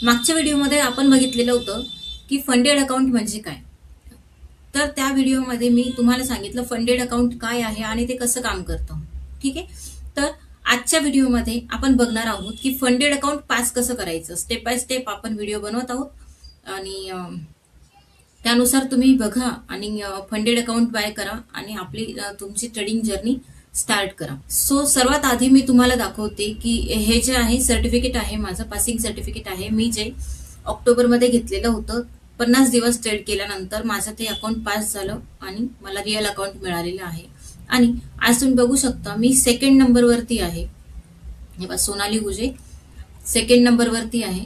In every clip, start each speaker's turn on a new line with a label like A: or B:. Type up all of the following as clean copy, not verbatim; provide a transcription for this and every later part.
A: मागच्या व्हिडिओमध्ये आपण बघितलेलं होतं की फंडेड अकाउंट म्हणजे काय. तर त्या व्हिडिओमध्ये मी तुम्हाला सांगितलं फंडेड अकाउंट काय आहे आणि ते कसं काम करतं. ठीक आहे. तर आजच्या व्हिडिओमध्ये आपण बघणार आहोत की फंडेड अकाउंट पास कसं करायचं. स्टेप बाय स्टेप आपण व्हिडिओ बनवत आहोत आणि त्यानुसार तुम्ही बघा आणि फंडेड अकाउंट बाय करा आणि आपली तुमची ट्रेडिंग जर्नी स्टार्ट करा. सो सर्वात आधी मी तुम्हाला दाखवते की हे जे आहे सर्टिफिकेट आहे, माझं पासिंग सर्टिफिकेट आहे. मी जे ऑक्टोबरमध्ये घेतलेलं होतं, 50 दिवस ट्रेड केल्यानंतर माझं ते अकाउंट पास झालं आणि मला रिअल अकाउंट मिळालेलं आहे. आणि आज तुम्ही बघू शकता मी सेकंड नंबरवरती आहे. हे बघा, सोनाली गुजे सेकंड नंबरवरती आहे.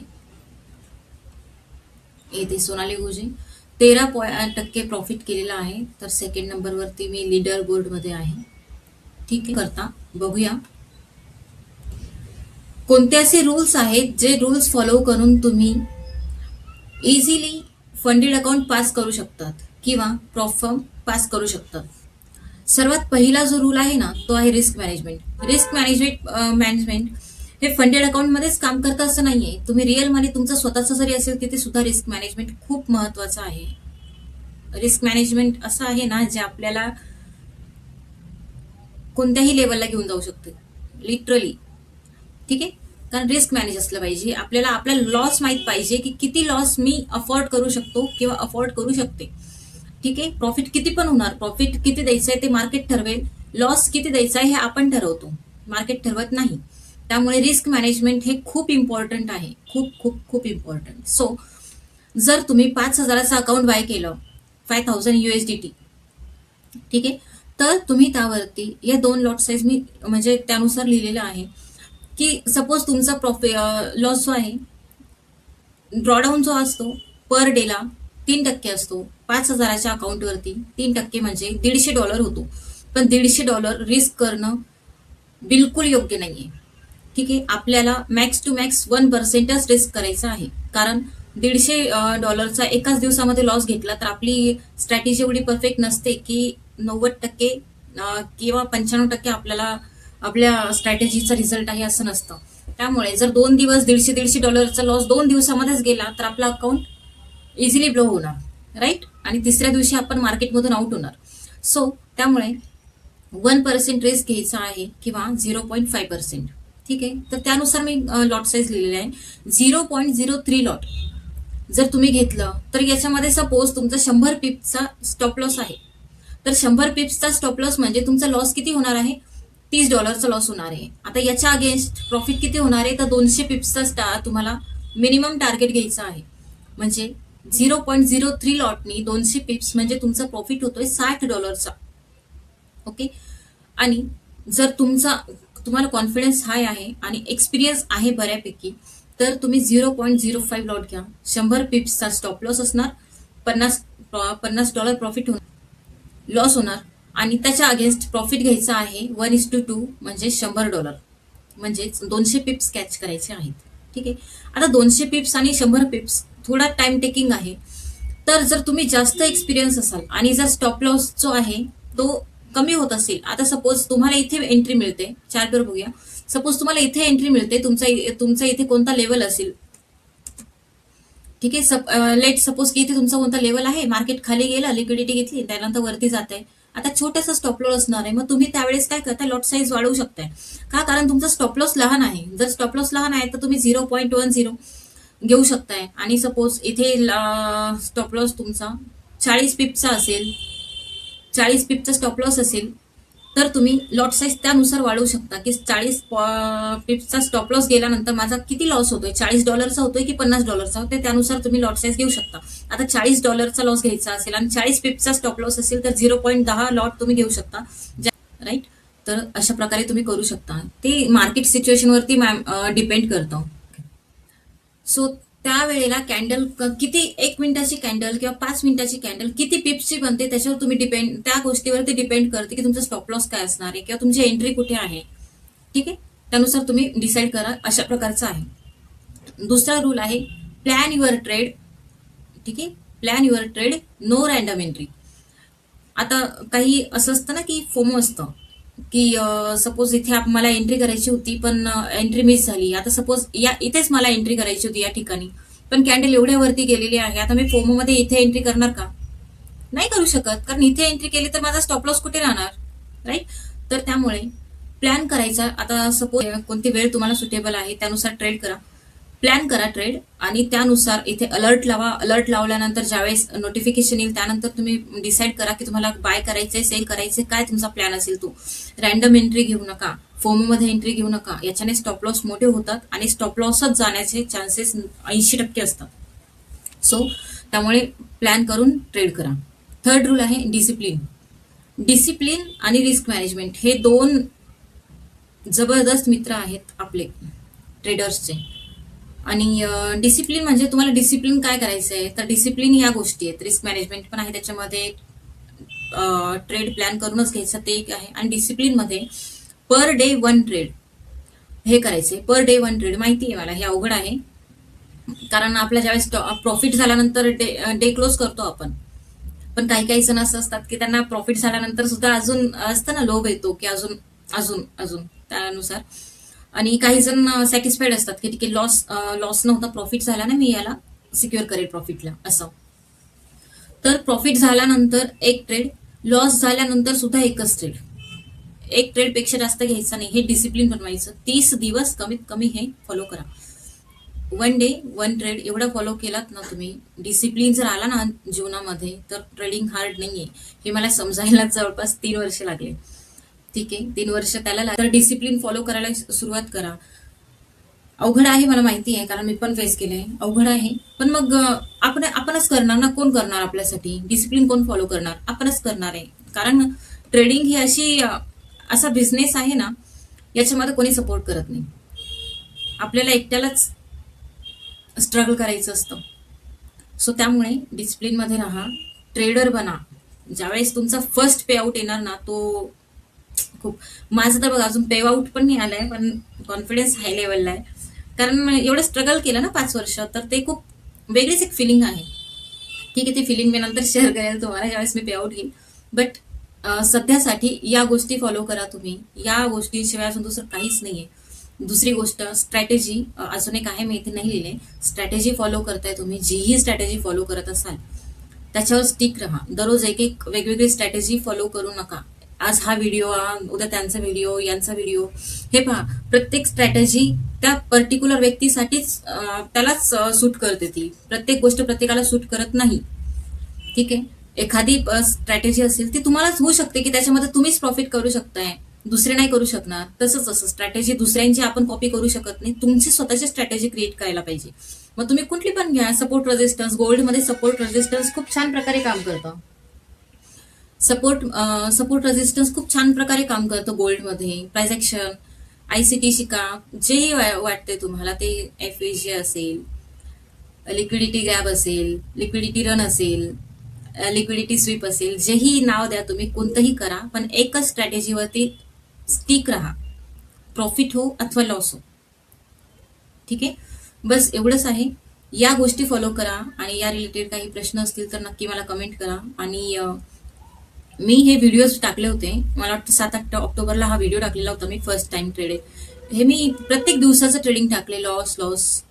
A: येथे सोनाली गुजे 13% प्रॉफिट केलेला आहे. तर सेकंड नंबरवरती मी लीडर बोर्ड मध्ये आहे. ठीक आहे. करता बघूया कोणते असे रूल्स आहेत जे रूल्स फॉलो करून तुम्ही इझिली फंडेड अकाउंट पास करू शकतात किंवा प्रॉफर्म पास करू शकतात. सर्वात पहिला जो रूल आहे ना, तो आहे रिस्क मॅनेजमेंट. रिस्क मॅनेजमेंट हे फंडेड अकाउंट मध्येच काम करतं असं नाहीये. तुम्ही रिअल मनी तुमचं स्वतःचं जरी असेल तिथे सुद्धा रिस्क मॅनेजमेंट खूप महत्वाचं आहे. रिस्क मॅनेजमेंट असं आहे ना, जे आपल्याला कोणत्याही लेवलला घेऊन जाऊ शकते लिटरली. ठीक आहे. कारण रिस्क मॅनेज असलं पाहिजे. आपल्याला आपला लॉस माहित पाहिजे की किती लॉस मी अफोर्ड करू शकतो किंवा अफोर्ड करू शकते. ठीक आहे. प्रॉफिट किती पण होणार, प्रॉफिट किती द्यायचं आहे ते मार्केट ठरवेल, लॉस किती द्यायचा आहे हे आपण ठरवतो, मार्केट ठरवत नाही. त्यामुळे रिस्क मॅनेजमेंट हे खूप इम्पॉर्टंट आहे, खूप खूप खूप इम्पॉर्टंट. सो जर तुम्ही 5,000चं अकाउंट बाय केलं, 5,000 USDT, ठीक आहे, तर तुम्ही त्यावरती या 2 लॉट साईज मी म्हणजे त्यानुसार लिहिलेलं आहे की सपोज तुमचा लॉस जो आहे, ड्रॉडाऊन जो असतो पर डेला 3% असतो. 5,000च्या अकाउंटवरती 3% म्हणजे $150 होतो. पण $150 रिस्क करणं बिलकुल योग्य नाहीये. ठीक आहे. आपल्याला मॅक्स टू मॅक्स 1%च रिस्क करायचं आहे. कारण $150चा एकाच दिवसामध्ये लॉस घेतला तर आपली स्ट्रॅटेजी एवढी परफेक्ट नसते की 90% किंवा 95% आपल्याला आपल्या स्ट्रॅटेजीचा रिझल्ट आहे असं नसतं. त्यामुळे जर 2 दिवस $150 लॉस 2 दिवसामध्येच गेला तर आपला अकाउंट इझिली ब्लो होणार, राईट. आणि तिसऱ्या दिवशी आपण मार्केटमधून आउट होणार. सो त्यामुळे 1% रिस्क घ्यायचा आहे किंवा 0.5%. ठीक आहे. तर त्यानुसार मी लॉट साईज लिहिलेले आहे 0.03 लॉट. जर तुम्ही घेतलं तर याच्यामध्ये सपोज तुमचा 100 पिप्सचा स्टॉप लॉस आहे, तर 100 पिप्सचा स्टॉप लॉस म्हणजे तुमचा लॉस किती होणार आहे, $30चा लॉस होणार आहे. आता याच्या अगेन्स्ट प्रॉफिट किती होणार आहे, तर 200 पिप्सचा तुम्हाला मिनिमम टार्गेट घ्यायचं आहे. म्हणजे 0.03 लॉटनी 200 पिप्स म्हणजे तुमचा प्रॉफिट होतोय $60. ओके. आणि जर तुम्हाला कॉन्फिडन्स हाय आहे आणि एक्सपिरियन्स आहे बऱ्यापैकी, तर तुम्ही 0.05 लॉट घ्या. 100 पिप्सचा स्टॉप लॉस असणार, $50 प्रॉफिट होणार, लॉस होणार आणि त्याच्या अगेन्स्ट प्रॉफिट घ्यायचा आहे 1:2 म्हणजे $100. म्हणजे 200 पिप्स कॅच करायचे आहेत. ठीक आहे. आता 200 पिप्स आणि 100 पिप्स थोडा टाइम टेकिंग आहे. तर जर तुम्ही जास्त एक्सपिरियन्स असाल आणि जर स्टॉप लॉस जो आहे तो कमी होत असेल, आता सपोज तुम्हाला इथे एंट्री मिळते, चार्टवर बघूया. सपोज तुम्हाला इथे एंट्री मिळते, तुमचा इथे कोणता लेवल असेल, ठीक आहे. लेट सपोज की इथे तुमचा कोणता लेवल आहे, मार्केट खाली गेला, लिक्विडिटी घेतली, त्यानंतर वरती जात आहे. आता छोटासा स्टॉप लॉस असणार आहे, मग तुम्ही त्यावेळेस काय करताय, लॉट साईज वाढवू शकताय. का, कारण तुमचा स्टॉप लॉस लहान आहे. जर स्टॉप लॉस लहान आहे तर तुम्ही 0.10 घेऊ शकताय. आणि सपोज इथे स्टॉप लॉस तुमचा 40 पिपचा असेल, 40 पिपचा स्टॉप लॉस असेल, तर तुम्ही लॉट साईज त्यानुसार वाढवू शकता की 40 पिप्सचा स्टॉप लॉस गेल्यानंतर माझा किती लॉस होतोय, $40चा होतोय की $50चा होतोय, त्यानुसार तुम्ही लॉट साईज घेऊ शकता. आता $40चा लॉस घ्यायचा असेल आणि 40 पिप्सचा स्टॉप लॉस असेल तर 0.10 लॉट तुम्ही घेऊ शकता, राईट. तर अशा प्रकारे तुम्ही करू शकता. ते मार्केट सिच्युएशनवरती डिपेंड करतं. सो त्यावेळेला कॅन्डल किती, 1 मिनिटाची कॅन्डल किंवा 5 मिनिटाची कॅन्डल किती पिप्सची बनते त्याच्यावर तुम्ही त्या गोष्टीवरती डिपेंड करते की तुमचा स्टॉप लॉस काय असणार आहे किंवा तुमची एंट्री कुठे आहे. ठीक आहे. त्यानुसार तुम्ही डिसाईड करा. अशा प्रकारचा आहे. दुसरा रूल आहे प्लॅन युअर ट्रेड. ठीक आहे. Plan your trade, no random entry. आता काही असं असतं ना की फोमो असतं, की सपोज इथे मला एंट्री करायची होती पण एंट्री मिस झाली. आता सपोज इथेच मला एंट्री करायची होती या ठिकाणी, पण कॅन्डल एवढ्या वरती गेलेली आहे. आता मी फोमो मध्ये इथे एंट्री करणार का? नाही करू शकत, कारण इथे एंट्री केली तर माझा स्टॉप लॉस कुठे राहणार, राईट? तर त्यामुळे प्लॅन करायचा. आता सपोज कोणती वेळ तुम्हाला सुटेबल आहे त्यानुसार ट्रेड करा, प्लॅन करा ट्रेड, आणि त्यानुसार इथे अलर्ट लावा. अलर्ट लावल्यानंतर ज्यावेळेस नोटिफिकेशन येईल त्यानंतर तुम्ही डिसाईड करा की तुम्हाला बाय करायचंय, सेल करायचंय, काय तुमचा प्लॅन असेल तो. रॅन्डम एंट्री घेऊ नका, फोमो मध्ये एंट्री घेऊ नका. याच्याने स्टॉप लॉस मोठे होतात आणि स्टॉप लॉसच जाण्याचे चान्सेस 80% असतात. सो त्यामुळे प्लॅन करून ट्रेड करा. थर्ड रूल आहे डिसिप्लिन. डिसिप्लिन आणि रिस्क मॅनेजमेंट हे दोन जबरदस्त मित्र आहेत आपले ट्रेडर्सचे. आणि डिसिप्लिन म्हणजे तुम्हाला डिसिप्लिन काय करायचं आहे, तर डिसिप्लिन या गोष्टी आहेत. रिस्क मॅनेजमेंट पण आहे त्याच्यामध्ये, ट्रेड प्लॅन करूनच घ्यायचं ते एक आहे. आणि डिसिप्लिन मध्ये पर डे 1 ट्रेड हे करायचे. पर डे 1 ट्रेड माहिती आहे मला हे अवघड आहे, कारण आपल्या ज्यावेळेस प्रॉफिट झाल्यानंतर डे क्लोज करतो आपण, पण काही काही जण असं असतात की त्यांना प्रॉफिट झाल्यानंतर सुद्धा अजून असतं ना, लोभ येतो की अजून अजून अजून त्यानुसार. आणि काही जण सॅटिस्फाईड असतात की ठीक आहे, लॉस नव्हता, प्रॉफिट झाला ना, मी याला सिक्युअर करेल प्रॉफिटला असं. तर प्रॉफिट झाल्यानंतर एक ट्रेड, लॉस झाल्यानंतर सुद्धा एकच ट्रेड. एक ट्रेड पेक्षा जास्त घ्यायचा नाही. हे डिसिप्लिन बनवायचं. 30 दिवस कमीत कमी हे फॉलो करा. 1 डे 1 ट्रेड एवढा फॉलो केलात ना तुम्ही, डिसिप्लिन जर आला ना जीवनामध्ये, तर ट्रेडिंग हार्ड नाहीये. हे मला समजायला जवळपास 3 वर्ष लागले. ठीक आहे, 3 वर्ष त्याला तर डिसिप्लिन फॉलो करायला सुरुवात करा. अवघड आहे मला माहिती आहे, कारण मी पण फेस केलंय. अवघड आहे, पण मग आपणच करणार ना. कोण करणार आपल्यासाठी? डिसिप्लिन कोण फॉलो करणार? आपणच करणार आहे. कारण ट्रेडिंग ही असा बिझनेस आहे ना, याच्यामध्ये कोणी सपोर्ट करत नाही. आपल्याला एकट्यालाच स्ट्रगल करायचं असतं. सो त्यामुळे डिसिप्लिन मध्ये राहा, ट्रेडर बना. ज्यावेळेस तुमचा फर्स्ट पे आउट येणार ना, तो खूप, माझं तर बघा अजून पे आउट पण नाही आलंय, पण कॉन्फिडन्स हाय लेवलला आहे. कारण एवढं स्ट्रगल केलं ना 5 वर्ष, तर ते खूप वेगळीच एक फिलिंग आहे. ठीक आहे, ती फिलिंग मी नंतर शेअर करेल तुम्हाला ज्यावेळेस मी पे आउट घेईल. बट सध्यासाठी या गोष्टी फॉलो करा तुम्ही. या गोष्टीशिवाय अजून दुसरं काहीच नाहीये. दुसरी गोष्ट स्ट्रॅटेजी, अजून एक आहे, मी इथे नाही लिहिले. स्ट्रॅटेजी फॉलो करताय तुम्ही, जीही स्ट्रॅटेजी फॉलो करत असाल त्याच्यावर स्टिक राहा. दररोज एक एक वेगवेगळी स्ट्रॅटेजी फॉलो करू नका. आज हा व्हिडिओ, उद्या त्यांचा व्हिडिओ, यांचा व्हिडिओ. हे पहा, प्रत्येक स्ट्रॅटेजी त्या पर्टिक्युलर व्यक्तीसाठीच त्यालाच सूट करते. ती प्रत्येक गोष्ट प्रत्येकाला सूट करत नाही. ठीक आहे, एखादी स्ट्रॅटेजी असेल ती तुम्हालाच होऊ शकते की त्याच्यामध्ये तुम्हीच प्रॉफिट करू शकताय, दुसरे नाही करू शकणार. तसंच असं स्ट्रॅटेजी दुसऱ्यांची आपण कॉपी करू शकत नाही. तुमची स्वतःची स्ट्रॅटेजी क्रिएट करायला पाहिजे. मग तुम्ही कुठली पण घ्या. सपोर्ट रेजिस्टन्स, गोल्डमध्ये सपोर्ट रेजिस्टन्स खूप छान प्रकारे काम करतं. सपोर्ट रेजिस्टन्स खूप छान प्रकारे काम करतं गोल्डमध्ये. प्राइस ऍक्शन, ICT शिका, जेही वाटते तुम्हाला ते. FVG असेल, लिक्विडिटी ग्रॅब असेल, लिक्विडिटी रन असेल, लिक्विडिटी स्वीप असेल, जेही नाव द्या तुम्ही, कोणतंही करा, पण एकच स्ट्रॅटेजीवरती स्टिक राहा. प्रॉफिट हो अथवा लॉस हो. ठीक आहे, बस एवढंच आहे. या गोष्टी फॉलो करा. आणि या रिलेटेड काही प्रश्न असतील तर नक्की मला कमेंट करा. आणि मी हे व्हिडिओज टाकले होते, मला वाटतं 7-8 ऑक्टोबरला हा व्हिडिओ टाकलेला होता मी, फर्स्ट टाइम ट्रेड. हे मी प्रत्येक दिवसाचं ट्रेडिंग टाकले. Loss loss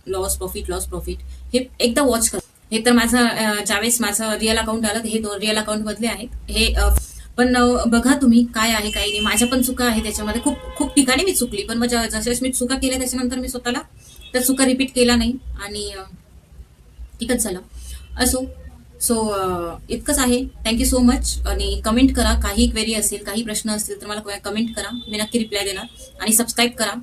A: loss, profit loss, profit. हे एकदा वॉच करा. हे तर माझं ज्यावेळेस माझं रिअल अकाउंट आलं, हे 2 रिअल अकाउंट मधले आहेत हे. पण बघा तुम्ही काय आहे काय नाही. माझ्या पण चुका आहे त्याच्यामध्ये, खूप खूप ठिकाणी मी चुकली, पण मग जसं मी चुका केल्या त्याच्यानंतर मी स्वतःला त्या चुका रिपीट केला नाही आणि ठीकच झालं. असो. सो इतकंच आहे. Thank you so much. आणि कमेंट करा, काही क्वेरी असेल, काही प्रश्न असतील तर मला कमेंट करा, मी नक्की रिप्लाय देणार. आणि सबस्क्राईब करा.